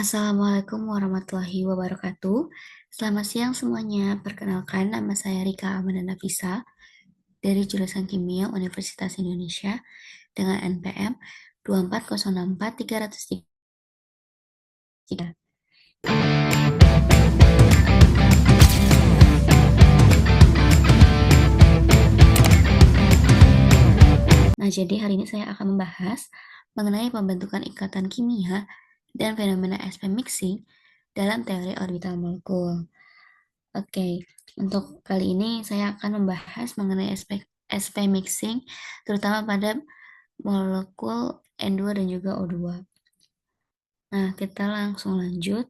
Assalamualaikum warahmatullahi wabarakatuh. Selamat siang semuanya. Perkenalkan, nama saya Rika Amanda Nafisa dari jurusan Kimia Universitas Indonesia dengan NPM 2406303. Nah, jadi hari ini saya akan membahas mengenai pembentukan ikatan kimia dan fenomena SP mixing dalam teori orbital molekul. Oke, untuk kali ini saya akan membahas mengenai SP mixing, terutama pada molekul N2 dan juga O2. Nah, kita langsung lanjut.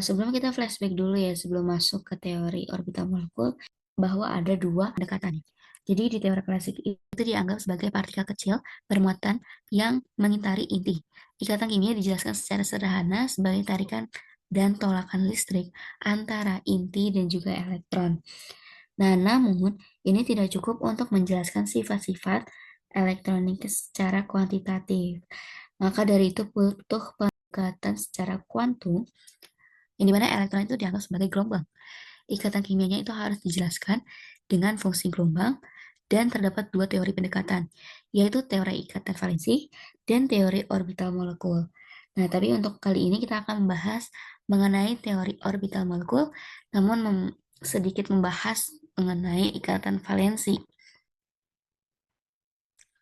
Sebelum kita flashback dulu ya, sebelum masuk ke teori orbital molekul, bahwa ada dua pendekatan. Jadi di teori klasik itu dianggap sebagai partikel kecil bermuatan yang mengitari inti. Ikatan kimia dijelaskan secara sederhana sebagai tarikan dan tolakan listrik antara inti dan juga elektron. Nah, namun ini tidak cukup untuk menjelaskan sifat-sifat elektronik secara kuantitatif. Maka dari itu butuh pendekatan secara kuantum, yang dimana elektron itu dianggap sebagai gelombang. Ikatan kimianya itu harus dijelaskan dengan fungsi gelombang, dan terdapat dua teori pendekatan, yaitu teori ikatan valensi dan teori orbital molekul. Nah, tapi untuk kali ini kita akan membahas mengenai teori orbital molekul, namun sedikit membahas mengenai ikatan valensi.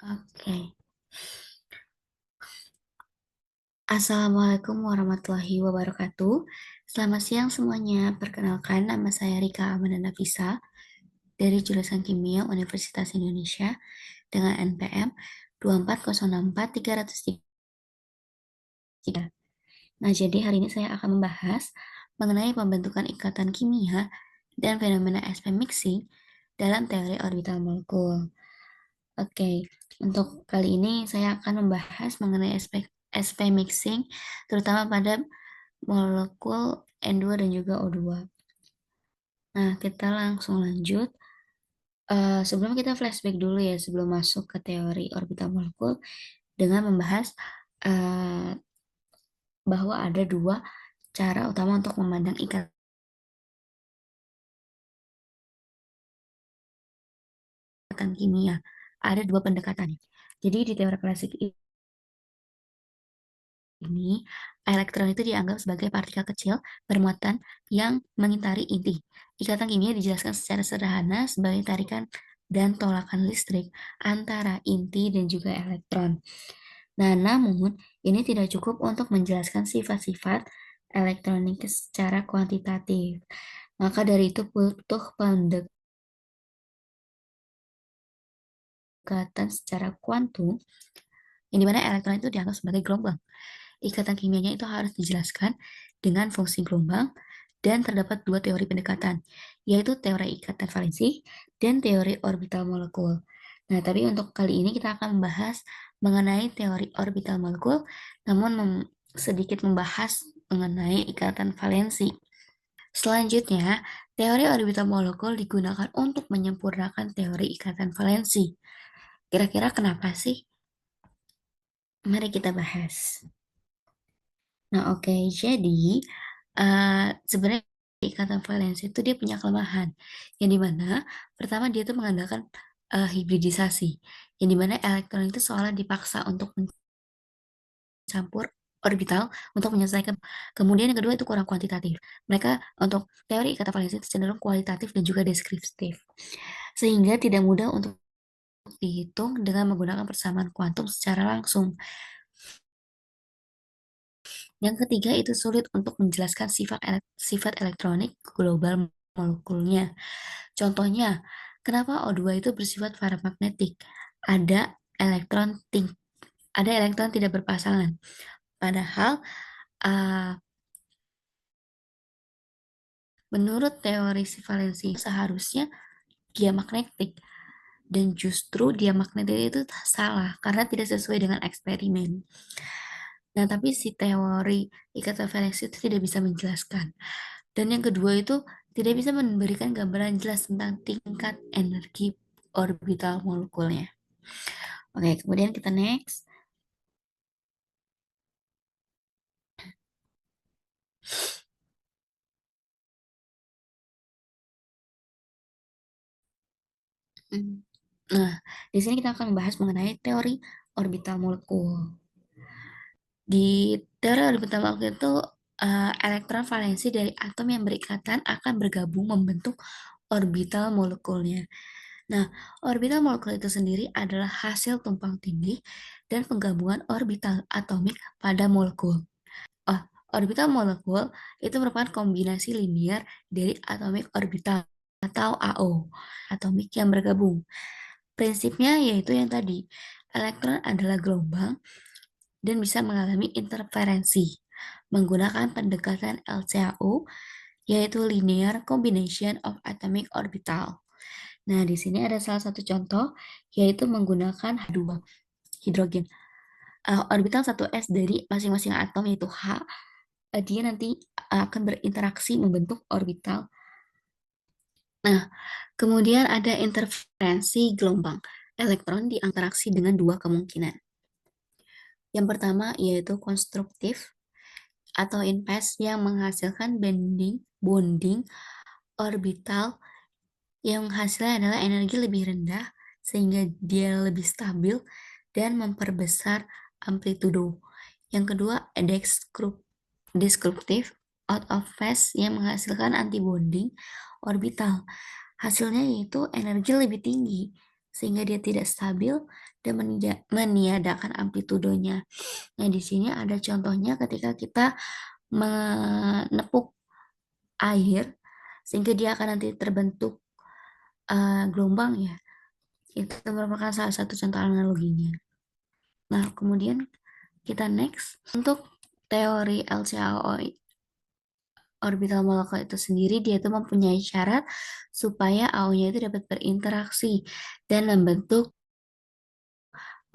Oke. Assalamualaikum warahmatullahi wabarakatuh. Selamat siang semuanya. Perkenalkan, nama saya Rika Amanda Nafisa dari jurusan Kimia Universitas Indonesia dengan NPM 2406303. Nah, jadi hari ini saya akan membahas mengenai pembentukan ikatan kimia dan fenomena SP mixing dalam teori orbital molekul. Oke, untuk kali ini saya akan membahas mengenai SP mixing, terutama pada molekul N2 dan juga O2. Nah, kita langsung lanjut. Sebelum kita flashback dulu ya, sebelum masuk ke teori orbital molekul, dengan membahas uh, bahwa ada dua cara utama untuk memandang ikatan kimia. Ada dua pendekatan. Jadi di teori klasik ini, elektron itu dianggap sebagai partikel kecil bermuatan yang mengitari inti. Ikatan kimia dijelaskan secara sederhana sebagai tarikan dan tolakan listrik antara inti dan juga elektron. Nah, namun ini tidak cukup untuk menjelaskan sifat-sifat elektronik secara kuantitatif. Maka dari itu butuh pendekatan secara kuantum, yang dimana elektron itu dianggap sebagai gelombang. Ikatan kimianya itu harus dijelaskan dengan fungsi gelombang, dan terdapat dua teori pendekatan, yaitu teori ikatan valensi dan teori orbital molekul. Nah, tapi untuk kali ini kita akan membahas mengenai teori orbital molekul, namun sedikit membahas mengenai ikatan valensi. Selanjutnya, teori orbital molekul digunakan untuk menyempurnakan teori ikatan valensi. Kira-kira kenapa sih? Mari kita bahas. Nah, oke, jadi sebenarnya ikatan valensi itu dia punya kelemahan, yang dimana pertama dia tuh mengandalkan hibridisasi, yang dimana elektron itu seolah dipaksa untuk mencampur orbital untuk menyelesaikan. Kemudian yang kedua itu kurang kuantitatif. Mereka untuk teori ikatan valensi itu cenderung kualitatif dan juga deskriptif, sehingga tidak mudah untuk dihitung dengan menggunakan persamaan kuantum secara langsung. Yang ketiga itu sulit untuk menjelaskan sifat elektronik global molekulnya. Contohnya, kenapa O2 itu bersifat paramagnetik? Ada elektron ting ada elektron tidak berpasangan. Padahal uh, menurut teori valensi seharusnya dia magnetik, dan justru dia magnetik itu salah karena tidak sesuai dengan eksperimen. Nah, tapi si teori ikatan valensi itu tidak bisa menjelaskan. Dan yang kedua itu tidak bisa memberikan gambaran jelas tentang tingkat energi orbital molekulnya. Oke, kemudian kita next. Hmm. Nah, di sini kita akan membahas mengenai teori orbital molekul. Di teori orbital molekul itu elektron valensi dari atom yang berikatan akan bergabung membentuk orbital molekulnya. Nah, orbital molekul itu sendiri adalah hasil tumpang tindih dan penggabungan orbital atomik pada molekul. Oh, orbital molekul itu merupakan kombinasi linear dari atomic orbital atau AO, atomik yang bergabung. Prinsipnya yaitu yang tadi, elektron adalah gelombang dan bisa mengalami interferensi menggunakan pendekatan LCAO, yaitu Linear Combination of Atomic Orbital. Nah, di sini ada salah satu contoh, yaitu menggunakan H2, hidrogen. Orbital 1s dari masing-masing atom, yaitu H, dia nanti akan berinteraksi membentuk orbital. Nah, kemudian ada interferensi gelombang elektron diinteraksi dengan dua kemungkinan. Yang pertama yaitu konstruktif atau in phase yang menghasilkan bonding orbital yang hasilnya adalah energi lebih rendah sehingga dia lebih stabil dan memperbesar amplitudo. Yang kedua, destruktif out of phase yang menghasilkan antibonding orbital. Hasilnya yaitu energi lebih tinggi sehingga dia tidak stabil dan meniadakan amplitudonya. Nah, di sini ada contohnya ketika kita menepuk air sehingga dia akan nanti terbentuk gelombang ya. Itu merupakan salah satu contoh analoginya. Nah, kemudian kita next untuk teori LCAO orbital molekul itu sendiri, dia itu mempunyai syarat supaya AO-nya itu dapat berinteraksi dan membentuk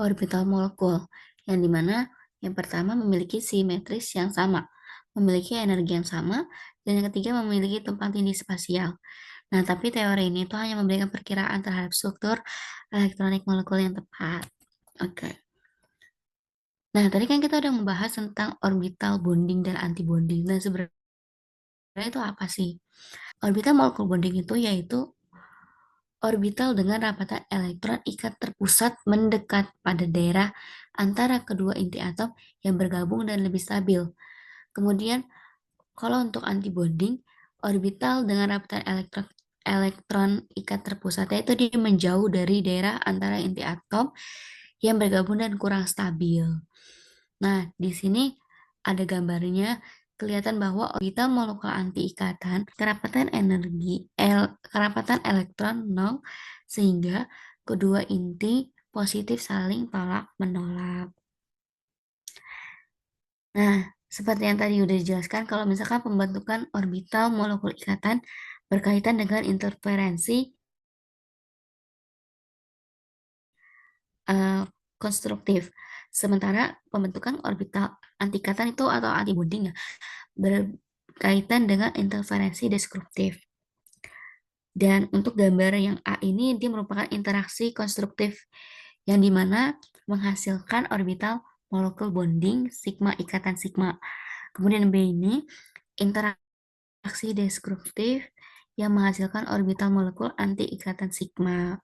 orbital molekul, yang dimana yang pertama memiliki simetris yang sama, memiliki energi yang sama, dan yang ketiga memiliki tumpang tindih spasial. Nah, tapi teori ini tuh hanya memberikan perkiraan terhadap struktur elektronik molekul yang tepat. Oke. Nah, tadi kan kita udah membahas tentang orbital bonding dan antibonding. Nah, sebenarnya itu apa sih? Orbital molekul bonding itu yaitu orbital dengan rapatan elektron ikat terpusat mendekat pada daerah antara kedua inti atom yang bergabung dan lebih stabil. Kemudian, kalau untuk antibonding, orbital dengan rapatan elektron ikat terpusatnya itu dia menjauh dari daerah antara inti atom yang bergabung dan kurang stabil. Nah, di sini ada gambarnya, kelihatan bahwa orbital molekul anti ikatan kerapatan elektron 0 sehingga kedua inti positif saling tolak menolak. Nah, seperti yang tadi udah dijelaskan, kalau misalkan pembentukan orbital molekul ikatan berkaitan dengan interferensi eh, konstruktif. Sementara pembentukan orbital anti ikatan itu atau antibonding ya, berkaitan dengan interferensi destruktif. Dan untuk gambar yang A ini, dia merupakan interaksi konstruktif yang dimana menghasilkan orbital molekul bonding sigma ikatan sigma. Kemudian B ini interaksi destruktif yang menghasilkan orbital molekul anti ikatan sigma.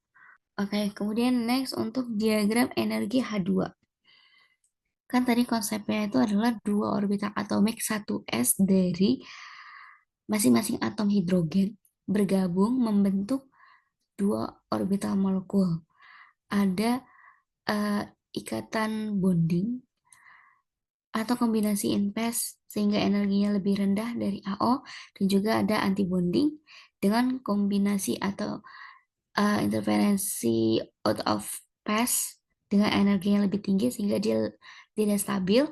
Oke, kemudian next untuk diagram energi H2. Kan tadi konsepnya itu adalah dua orbital atomik 1s dari masing-masing atom hidrogen bergabung membentuk dua orbital molekul. Ada eh, ikatan bonding atau kombinasi in-phase sehingga energinya lebih rendah dari AO, dan juga ada antibonding dengan kombinasi atau interferensi out of phase dengan energi yang lebih tinggi sehingga dia tidak stabil.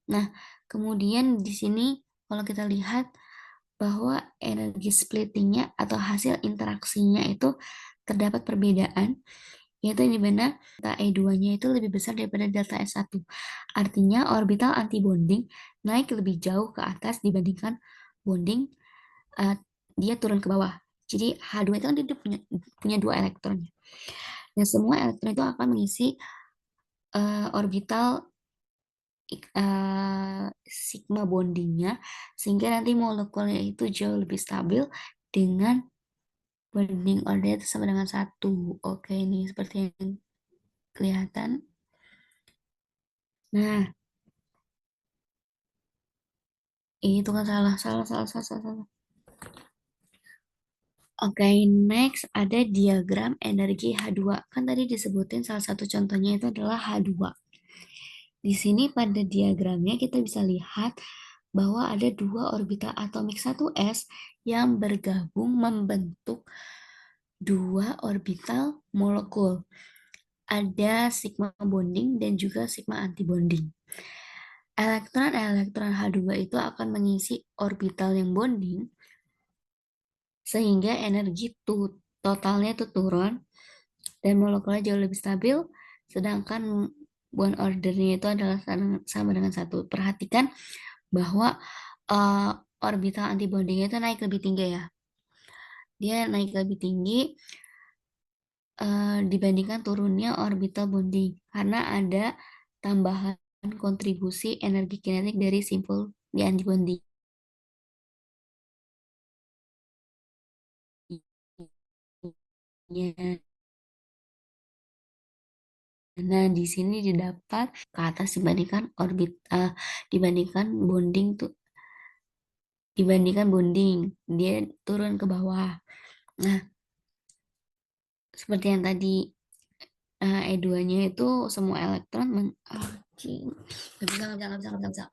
Nah, kemudian di sini kalau kita lihat bahwa energi splittingnya atau hasil interaksinya itu terdapat perbedaan, yaitu di mana delta E2-nya itu lebih besar daripada delta S1. Artinya orbital antibonding naik lebih jauh ke atas dibandingkan bonding uh, dia turun ke bawah. Jadi H2 itu kan dia punya dua elektron. Dan semua elektron itu akan mengisi orbital sigma bondingnya sehingga nanti molekulnya itu jauh lebih stabil dengan bonding order itu sama dengan 1. Oke, ini seperti yang kelihatan. Nah, itu kan salah, salah, salah, salah, salah, salah. Oke, next ada diagram energi H2. Kan tadi disebutin salah satu contohnya itu adalah H2. Di sini pada diagramnya kita bisa lihat bahwa ada dua orbital atomik 1s yang bergabung membentuk dua orbital molekul. Ada sigma bonding dan juga sigma antibonding. Elektron-elektron H2 itu akan mengisi orbital yang bonding sehingga energi totalnya itu turun dan molekulnya jauh lebih stabil, sedangkan bond ordernya itu adalah sama dengan 1. Perhatikan bahwa uh, orbital antibondingnya itu naik lebih tinggi ya. Dia naik lebih tinggi dibandingkan turunnya orbital bonding karena ada tambahan kontribusi energi kinetik dari simpul di antibonding. Nah, di sini didapat ke atas dibandingkan dibandingkan bonding tuh dibandingkan bonding dia turun ke bawah. Nah, seperti yang tadi E2-nya itu semua elektron cing. Nggak bisa, nggak bisa, nggak bisa, nggak bisa, nggak bisa.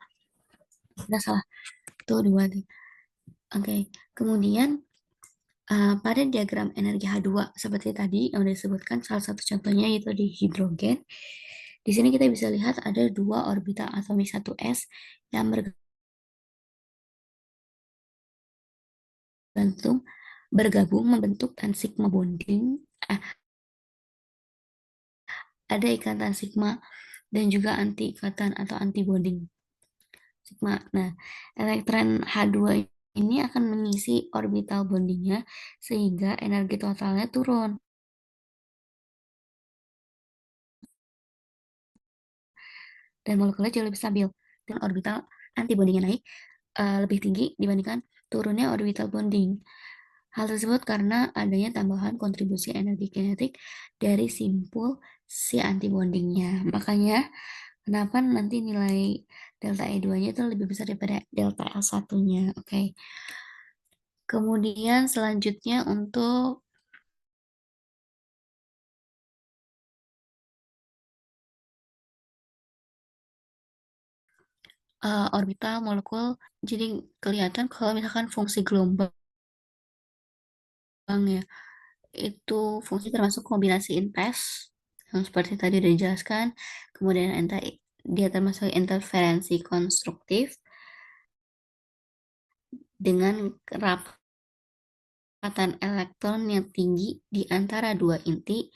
Nggak salah. Tuh dua nih. Oke, kemudian pada diagram energi H2 seperti tadi yang disebutkan salah satu contohnya yaitu di hidrogen. Di sini kita bisa lihat ada dua orbital atomik 1s yang bergabung membentuk dan sigma bonding. Ada ikatan sigma dan juga anti ikatan atau anti bonding sigma. Nah, elektron H2 ini akan mengisi orbital bondingnya sehingga energi totalnya turun. Dan molekulnya jauh lebih stabil. Dan orbital antibondingnya naik lebih tinggi dibandingkan turunnya orbital bonding. Hal tersebut karena adanya tambahan kontribusi energi kinetik dari simpul si antibondingnya. Makanya kenapa nanti nilai delta E2-nya itu lebih besar daripada delta L1-nya. Oke. Kemudian selanjutnya untuk orbital molekul, jadi kelihatan kalau misalkan fungsi gelombang ya, itu fungsi termasuk kombinasi inverse yang seperti tadi udah dijelaskan. Kemudian dia termasuk interferensi konstruktif dengan rapatan elektron yang tinggi di antara dua inti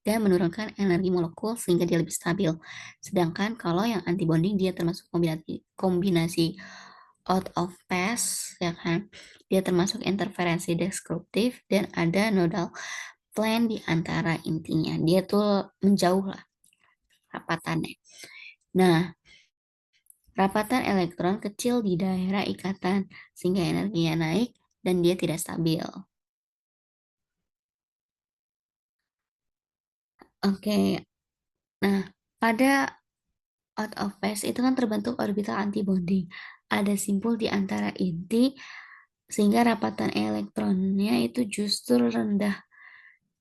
dan menurunkan energi molekul sehingga dia lebih stabil. Sedangkan kalau yang antibonding dia termasuk kombinasi out of phase, ya kan? Dia termasuk interferensi destruktif dan ada nodal plane di antara intinya. Dia tuh menjauh lah rapatannya. Nah, rapatan elektron kecil di daerah ikatan sehingga energinya naik dan dia tidak stabil. Oke, nah pada out of phase itu kan terbentuk orbital antibonding. Ada simpul di antara inti sehingga rapatan elektronnya itu justru rendah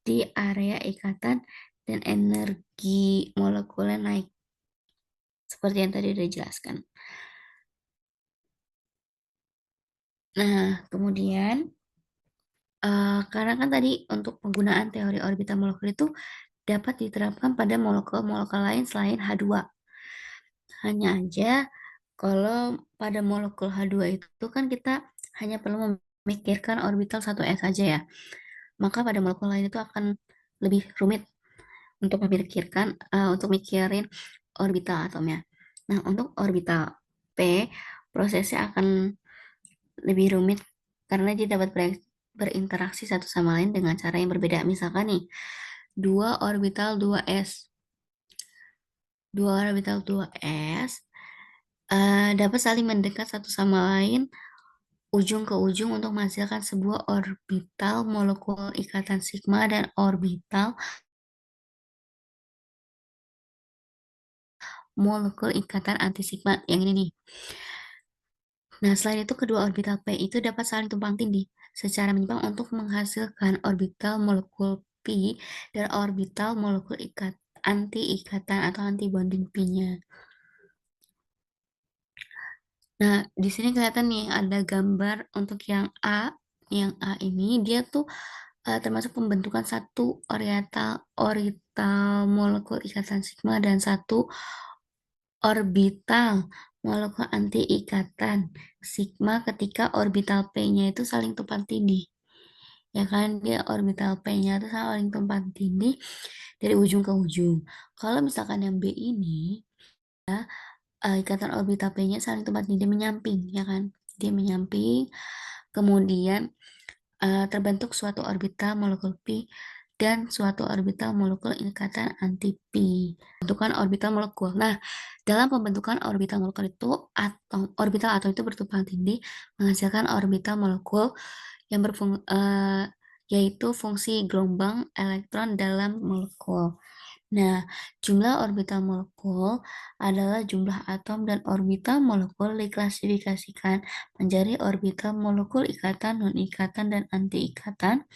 di area ikatan dan energi molekulnya naik. Seperti yang tadi udah dijelaskan. Nah, kemudian karena kan tadi untuk penggunaan teori orbital molekul itu dapat diterapkan pada molekul-molekul lain selain H2. Hanya aja kalau pada molekul H2 itu kan kita hanya perlu memikirkan orbital 1s saja ya. Maka pada molekul lain itu akan lebih rumit untuk memikirkan untuk mikirin orbital atomnya. Nah, untuk orbital P prosesnya akan lebih rumit karena dia dapat berinteraksi satu sama lain dengan cara yang berbeda. Misalkan nih, dua orbital 2s. Dua orbital 2s dapat saling mendekat satu sama lain ujung ke ujung untuk menghasilkan sebuah orbital molekul ikatan sigma dan orbital molekul ikatan anti sigma yang ini nih. Nah, selain itu kedua orbital P itu dapat saling tumpang tindih secara menyimpang untuk menghasilkan orbital molekul pi dan orbital molekul anti ikatan atau anti bonding pi-nya. Nah, di sini kelihatan nih ada gambar untuk yang A. Yang A ini dia tuh termasuk pembentukan satu orbital molekul ikatan sigma dan satu orbital molekul anti ikatan sigma ketika orbital P-nya itu saling tumpang tindih. Ya kan, dia orbital P-nya itu saling tumpang tindih dari ujung ke ujung. Kalau misalkan yang B ini, ikatan orbital P-nya saling tumpang tindih menyamping, ya kan? Dia menyamping, kemudian terbentuk suatu orbital molekul pi dan suatu orbital molekul ikatan anti-pi. Pembentukan orbital molekul. Nah, dalam pembentukan orbital molekul itu, orbital atom itu bertumpang tindih menghasilkan orbital molekul yang yaitu fungsi gelombang elektron dalam molekul. Nah, jumlah orbital molekul adalah jumlah atom dan orbital molekul diklasifikasikan menjadi orbital molekul ikatan, non-ikatan, dan anti-ikatan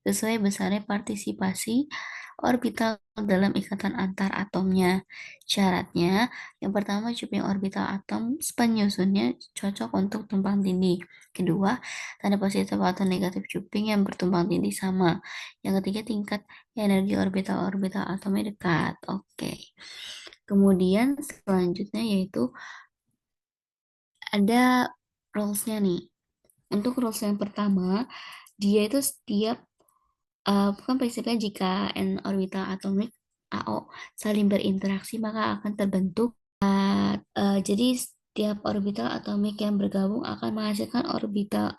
sesuai besarnya partisipasi orbital dalam ikatan antar atomnya. Syaratnya, yang pertama cuping orbital atom penyusunnya cocok untuk tumpang tindih. Kedua, tanda positif atau negatif cuping yang bertumpang tindih sama. Yang ketiga, tingkat energi orbital-orbital atomnya dekat. Oke. Kemudian selanjutnya yaitu ada rules-nya nih. Untuk rules yang pertama, dia itu setiap bukan prinsipnya jika n orbital atomik AO saling berinteraksi maka akan terbentuk jadi setiap orbital atomik yang bergabung akan menghasilkan orbital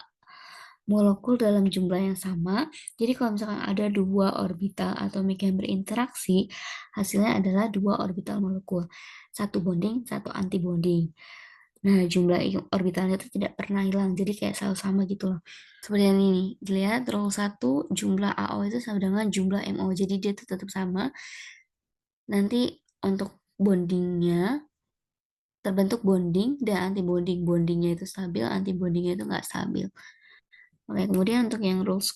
molekul dalam jumlah yang sama. Jadi kalau misalkan ada dua orbital atomik yang berinteraksi, hasilnya adalah dua orbital molekul. Satu bonding, satu anti bonding. Nah, jumlah orbitalnya itu tidak pernah hilang, jadi kayak selalu sama gitu loh. Seperti yang ini, dilihat rule 1, jumlah AO itu sama dengan jumlah MO, jadi dia itu tetap sama. Nanti untuk bondingnya, terbentuk bonding dan anti bonding. Bondingnya itu stabil, anti bondingnya itu nggak stabil. Oke, kemudian untuk yang rules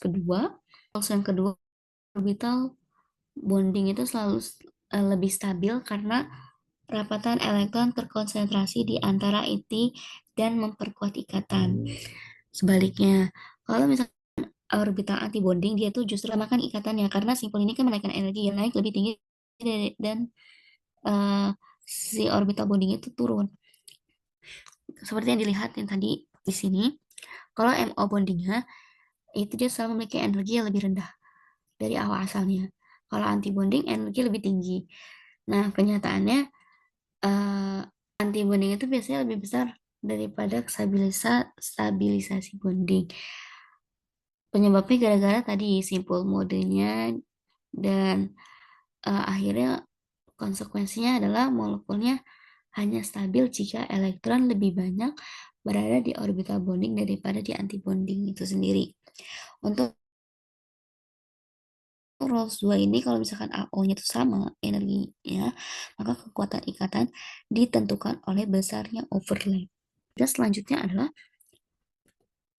yang kedua, orbital bonding itu selalu lebih stabil karena rapatan elektron terkonsentrasi di antara inti dan memperkuat ikatan. Sebaliknya, kalau misalnya orbital antibonding, dia tuh justru makan ikatannya karena simpul ini kan menaikkan energi yang naik lebih tinggi dan uh, si orbital bonding itu turun. Seperti yang dilihat yang tadi di sini, kalau MO bondingnya itu dia selalu memiliki energi yang lebih rendah dari awal asalnya. Kalau anti bonding energi lebih tinggi. Nah, kenyataannya uh, anti bonding itu biasanya lebih besar daripada stabilisasi bonding. Penyebabnya gara-gara tadi simpul modenya dan akhirnya konsekuensinya adalah molekulnya hanya stabil jika elektron lebih banyak berada di orbital bonding daripada di antibonding itu sendiri. Untuk rules 2 ini kalau misalkan AO-nya itu sama energinya, maka kekuatan ikatan ditentukan oleh besarnya overlap. Dan selanjutnya adalah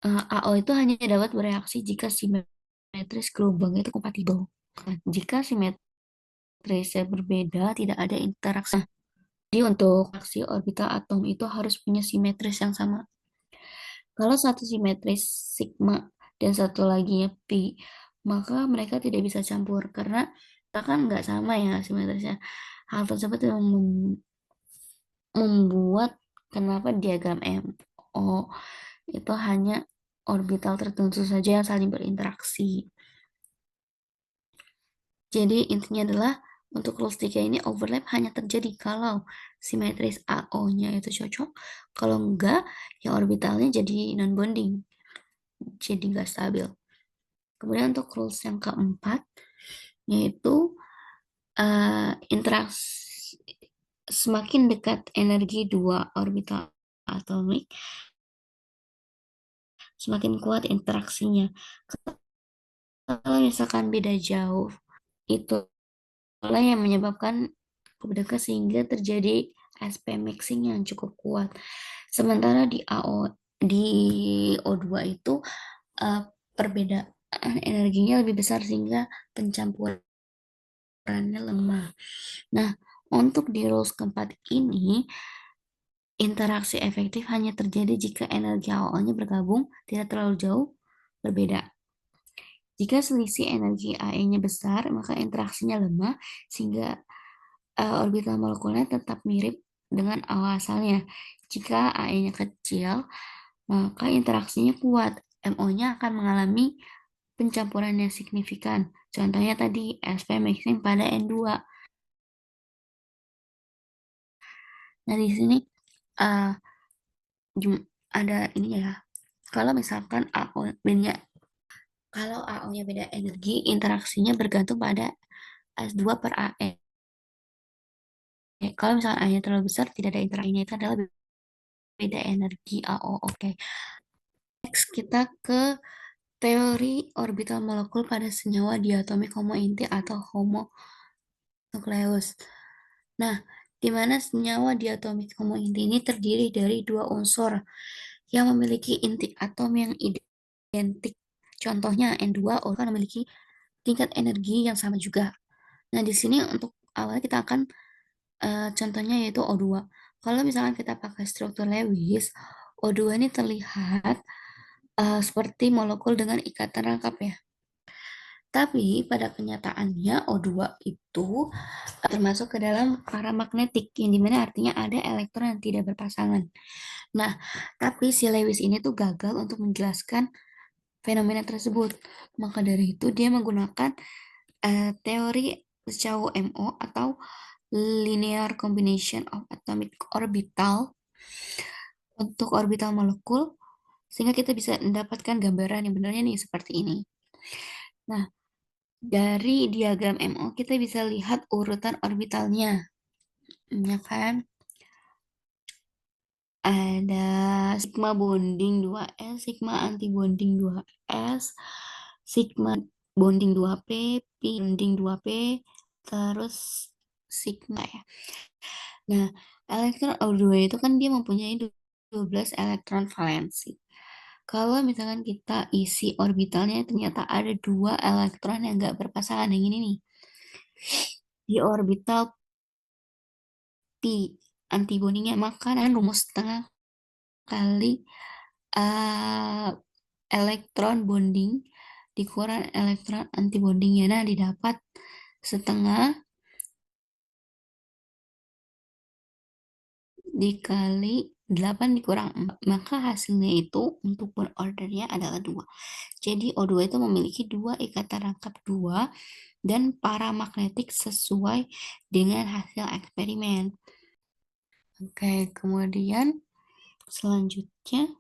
AO itu hanya dapat bereaksi jika simetris gelombangnya itu kompatibel. Jika simetrisnya berbeda, tidak ada interaksi. Jadi untuk aksi orbital atom itu harus punya simetris yang sama. Kalau satu simetris sigma dan satu lagi pi, maka mereka tidak bisa campur karena kita kan nggak sama ya simetrisnya. Hal tersebut yang membuat kenapa diagram MO itu hanya orbital tertentu saja yang saling berinteraksi. Jadi intinya adalah untuk rules 3 ini overlap hanya terjadi kalau simetris AO-nya itu cocok, kalau enggak ya orbitalnya jadi non-bonding, jadi nggak stabil. Kemudian untuk rules yang keempat, yaitu interaksi semakin dekat energi dua orbital atomik, semakin kuat interaksinya. Kalau misalkan beda jauh, itulah yang menyebabkan kebedakan sehingga terjadi SP mixing yang cukup kuat. Sementara di O2 itu eh, perbedaan energinya lebih besar sehingga pencampurannya lemah. Nah, untuk di rules keempat ini, interaksi efektif hanya terjadi jika energi awalnya bergabung tidak terlalu jauh berbeda. Jika selisih energi AE-nya besar, maka interaksinya lemah sehingga orbital molekulnya tetap mirip dengan awal asalnya. Jika AE-nya kecil, maka interaksinya kuat. MO-nya akan mengalami pencampuran yang signifikan. Contohnya tadi SP mixing pada N2. Nah, di sini uh, ada ini ya. Kalau misalkan AO-nya Kalau AO-nya beda energi, interaksinya bergantung pada S2 per AE. Kalau misalkan A-nya terlalu besar, tidak ada interaksinya. Itu adalah beda energi AO. Oke. Next, kita ke teori orbital molekul pada senyawa diatomik homo inti atau homo nukleus. Nah, di mana senyawa diatomik homo inti ini terdiri dari dua unsur yang memiliki inti atom yang identik. Contohnya N2, O kan memiliki tingkat energi yang sama juga. Nah, di sini untuk awal kita akan contohnya yaitu O2. Kalau misalkan kita pakai struktur Lewis, O2 ini terlihat seperti molekul dengan ikatan rangkap ya. Tapi pada kenyataannya O2 itu termasuk ke dalam paramagnetik, yang dimana artinya ada elektron yang tidak berpasangan. Nah, tapi si Lewis ini tuh gagal untuk menjelaskan fenomena tersebut. Maka dari itu dia menggunakan teori Sechau MO atau linear combination of atomic orbital untuk orbital molekul sehingga kita bisa mendapatkan gambaran yang benarnya nih seperti ini. Nah, dari diagram MO kita bisa lihat urutan orbitalnya. Ya kan? Ada sigma bonding 2s, sigma anti bonding 2s, sigma bonding 2p, pi bonding 2p, terus sigma ya. Nah, elektron O2 itu kan dia mempunyai 12 elektron valensi. Kalau misalkan kita isi orbitalnya ternyata ada dua elektron yang nggak berpasangan yang ini nih. Di orbital pi antibodinya maka rumus setengah kali uh, elektron bonding dikurang elektron antibondingnya. Nah, didapat setengah dikali 8 dikurang 4. Maka hasilnya itu untuk ordernya adalah 2. Jadi O2 itu memiliki dua ikatan rangkap 2 dan paramagnetik sesuai dengan hasil eksperimen. Oke, kemudian selanjutnya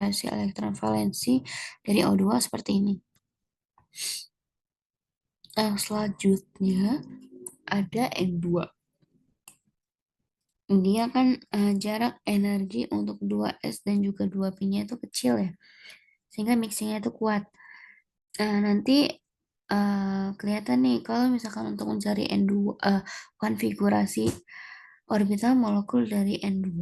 hasil elektron valensi dari O2 seperti ini. Selanjutnya ada N2. Dia kan jarak energi untuk 2S dan juga 2P-nya itu kecil ya. Sehingga mixingnya itu kuat. Nanti kelihatan nih kalau misalkan untuk mencari N2 konfigurasi orbital molekul dari N2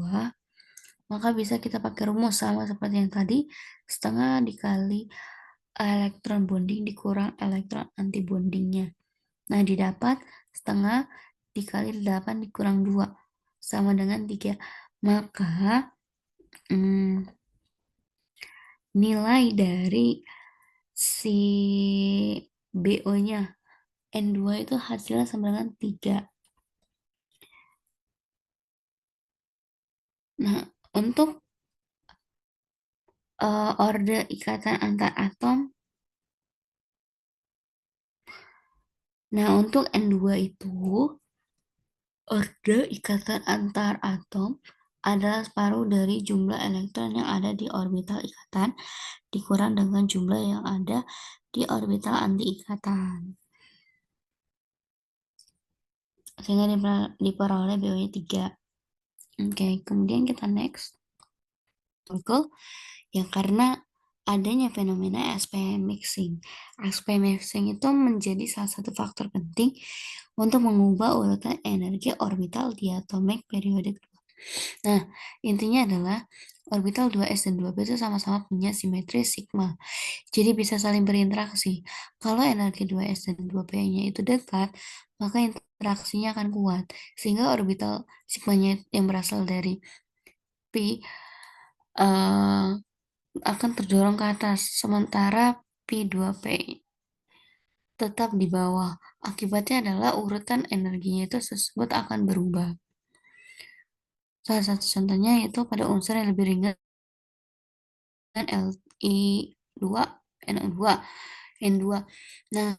maka bisa kita pakai rumus sama seperti yang tadi, setengah dikali elektron bonding dikurang elektron antibondingnya. Nah, didapat setengah dikali 8 dikurang 2 sama dengan 3. Maka nilai dari si BO-nya N2 itu hasilnya sama dengan 3. Nah, untuk orde ikatan antar atom, nah untuk N2 itu, orde ikatan antar atom adalah separuh dari jumlah elektron yang ada di orbital ikatan dikurang dengan jumlah yang ada di orbital anti ikatan. Sehingga diperoleh BO-nya 3. Oke, kemudian kita next. molekul ya karena adanya fenomena SP mixing. SP mixing itu menjadi salah satu faktor penting untuk mengubah urutan energi orbital diatomic periodic. Nah, intinya adalah orbital 2s dan 2p itu sama-sama punya simetri sigma. Jadi bisa saling berinteraksi. Kalau energi 2s dan 2p-nya itu dekat, maka interaksinya akan kuat. Sehingga orbital sigmanya yang berasal dari P eh, akan terdorong ke atas, sementara P2P tetap di bawah. Akibatnya adalah urutan energinya itu tersebut akan berubah. Salah satu contohnya yaitu pada unsur yang lebih ringan Li2, NO2, N2. Nah,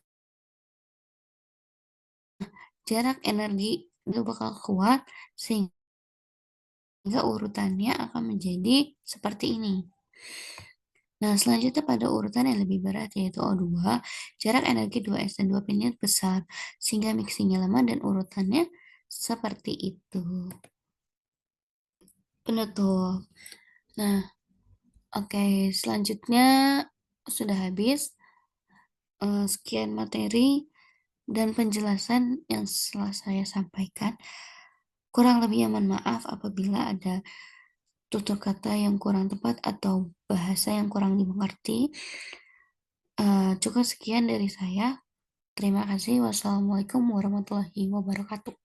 jarak energi itu bakal kuat sehingga urutannya akan menjadi seperti ini. Nah, selanjutnya pada urutan yang lebih berat yaitu O2, jarak energi 2s dan 2p-nya besar sehingga mixingnya lemah dan urutannya seperti itu. Penutup. Nah, oke, selanjutnya sudah habis. Sekian materi dan penjelasan yang setelah saya sampaikan. Kurang lebih mohon maaf apabila ada tutur kata yang kurang tepat atau bahasa yang kurang dimengerti. Cukup sekian dari saya. Terima kasih. Wassalamualaikum warahmatullahi wabarakatuh.